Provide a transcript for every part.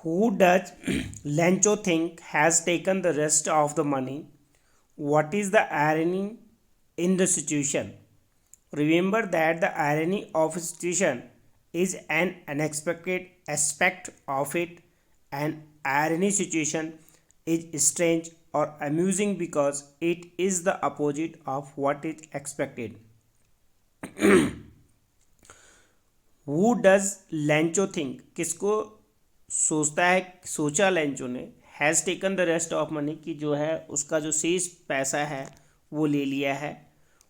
Who does Lencho think has taken the rest of the money? What is the irony in the situation? Remember that the irony of a situation is an unexpected aspect of it. An irony situation is strange or amusing because it is the opposite of what is expected. Who does Lencho think? किसको सोचता है, सोचा Lencho ने, has taken the rest of money, कि जो है उसका जो शेष पैसा है वो ले लिया है.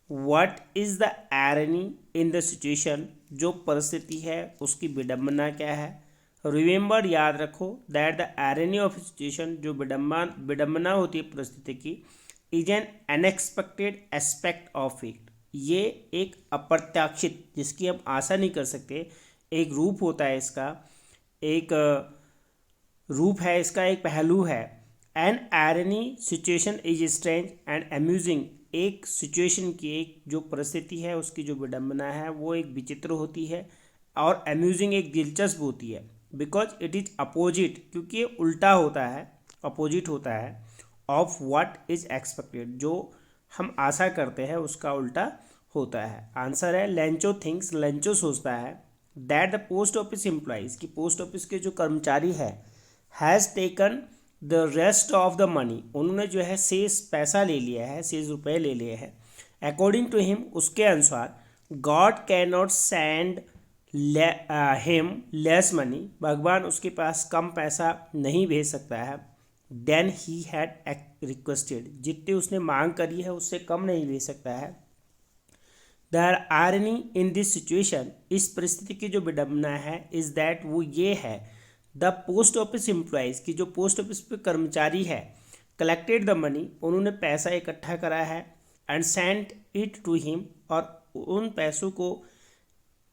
What is the irony in the situation, जो परिस्थिति है उसकी विडम्बना क्या है. रिमेंबर, याद रखो, दैट द एरनी ऑफ सिचुएशन, जो विडम्बना होती है परिस्थिति की, is an unexpected aspect of it. ये एक अप्रत्याशित, जिसकी हम आशा नहीं कर सकते, एक रूप होता है इसका, एक रूप है इसका, एक पहलू है. An irony situation is strange and amusing, एक सिचुएशन की, एक जो परिस्थिति है उसकी जो विडम्बना है वो एक विचित्र होती है, और अम्यूजिंग एक दिलचस्प होती है. बिकॉज इट इज अपोजिट, क्योंकि ये उल्टा होता है, अपोजिट होता है ऑफ व्हाट इज एक्सपेक्टेड, जो हम आशा करते हैं उसका उल्टा होता है. आंसर है लेंचो थिंक्स, लेंचो सोचता है, that the post office employees, कि पोस्ट ऑफिस के जो कर्मचारी है, has taken the rest of the money, उन्होंने जो है शेष पैसा ले लिया है, शेष रुपए ले लिए हैं. अकॉर्डिंग टू हिम, उसके अनुसार, God can not send him less money, भगवान उसके पास कम पैसा नहीं भेज सकता है. देन ही हैड रिक्वेस्टेड, जितनी उसने मांग करी है उससे कम नहीं भेज सकता है. The irony in this situation, इस परिस्थिति की जो विडम्बना है, इज दैट, वो ये है, द पोस्ट ऑफिस एम्प्लॉयज़, की जो पोस्ट ऑफिस पे कर्मचारी है, कलेक्टेड द मनी, उन्होंने पैसा इकट्ठा करा है, and sent it to him, और उन पैसों को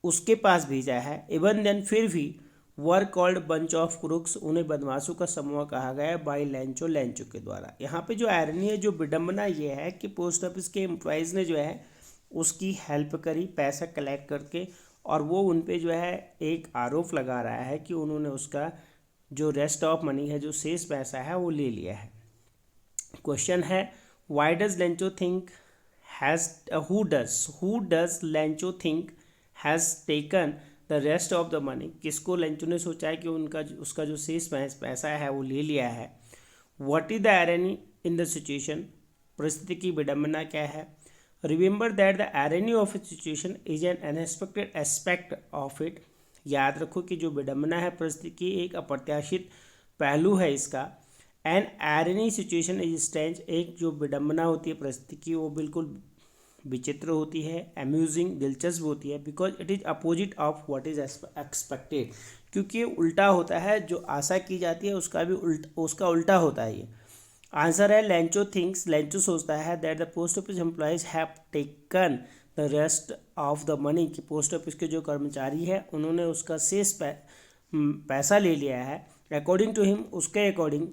उसके पास भेजा है. इवन देन, फिर भी, were called bunch of crooks, उन्हें बदमाशों का समूह कहा गया है, बाई लेंचो, लेंचो के द्वारा. यहाँ पे जो आयरनी है, जो विडम्बना ये है कि पोस्ट ऑफिस के एम्प्लॉयज़ ने जो है उसकी हेल्प करी पैसा कलेक्ट करके, और वो उन पे जो है एक आरोप लगा रहा है कि उन्होंने उसका जो रेस्ट ऑफ मनी है, जो शेष पैसा है, वो ले लिया है. क्वेश्चन है, why does Lencho think has, who does Lencho think has taken the rest of the money, किसको लेंचो ने सोचा है कि उसका जो शेष पैसा है वो ले लिया है. What is the irony in the situation, परिस्थिति की विडम्बना क्या है. Remember that the irony of A situation is an unexpected aspect of it, याद रखो कि जो विडम्बना है परिस्थिति की, एक अप्रत्याशित पहलू है इसका. N irony situation is strange, एक जो विडम्बना होती है परिस्थिति की वो बिल्कुल विचित्र होती है, अम्यूजिंग, दिलचस्प होती है, because it is opposite of what is expected, क्योंकि उल्टा होता है, जो आशा की जाती है उसका उल्टा होता है ये. आंसर है लेंचो थिंक्स, लेंचो सोचता है, that the post office employees have taken the rest of the money, कि पोस्ट ऑफिस के जो कर्मचारी है उन्होंने उसका शेष पैसा ले लिया है. अकॉर्डिंग टू हिम, उसके according,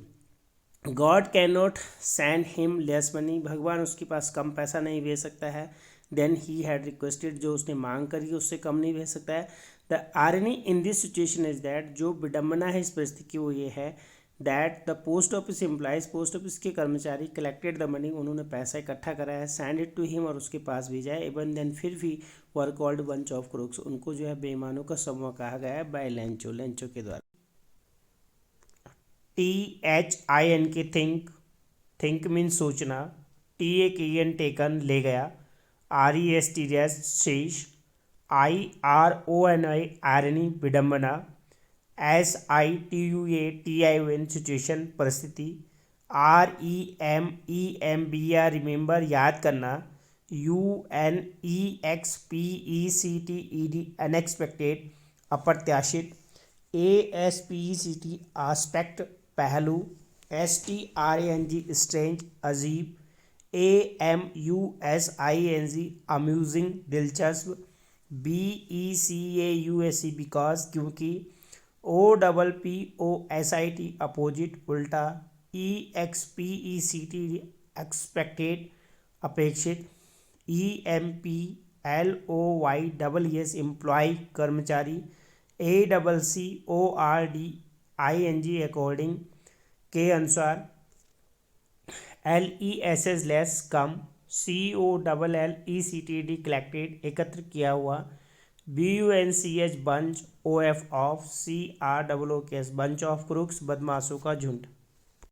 God can not send him less money, भगवान उसके पास कम पैसा नहीं भेज सकता है. देन ही हैड रिक्वेस्टेड, जो उसने मांग करी उससे कम नहीं भेज सकता है. The irony in this situation is that, जो विडम्बना है इस परिस्थिति की वो ये है, that the post office employees, post office के कर्मचारी, कलेक्टेड द मनी, उन्होंने पैसा इकट्ठा करा है, सेंड इट टू हिम, और उसके पास भेजा है. इवन देन, फिर भी, were called bunch of crooks, उनको जो है बेईमानों का समूह कहा गया है, बाय लेंचो, लेंचो के द्वारा. THIN के थिंक, थिंक मीन सोचना. TAKN टेकन, ले गया. REST रेस्ट, शेष. IRONI आयरनी, विडम्बना. SITUATION सिचुएशन, परिस्थिति. REMEMBR रिमेंबर, याद करना. UNEXPECTED अनएक्सपेक्टेड, अप्रत्याशित. ASPECT आस्पेक्ट, पहलू. STRANG स्ट्रेंज, अजीब. AMUSING अम्यूजिंग, दिलचस्प. BECAUSE बिकॉज, क्योंकि. OPPOSIT अपोजिट, उल्टा. EXPECT एक्सपेक्टेड, अपेक्षित. EMPLOYES एम्प्लॉय, कर्मचारी. ACCORD ING अकॉर्डिंग, के अनुसार, LESS लेस कम, COLLECTD कलेक्टेड एकत्र किया हुआ, BUNCH bunch, OF of, CROOKS bunch of crooks बदमाशों का झुंड।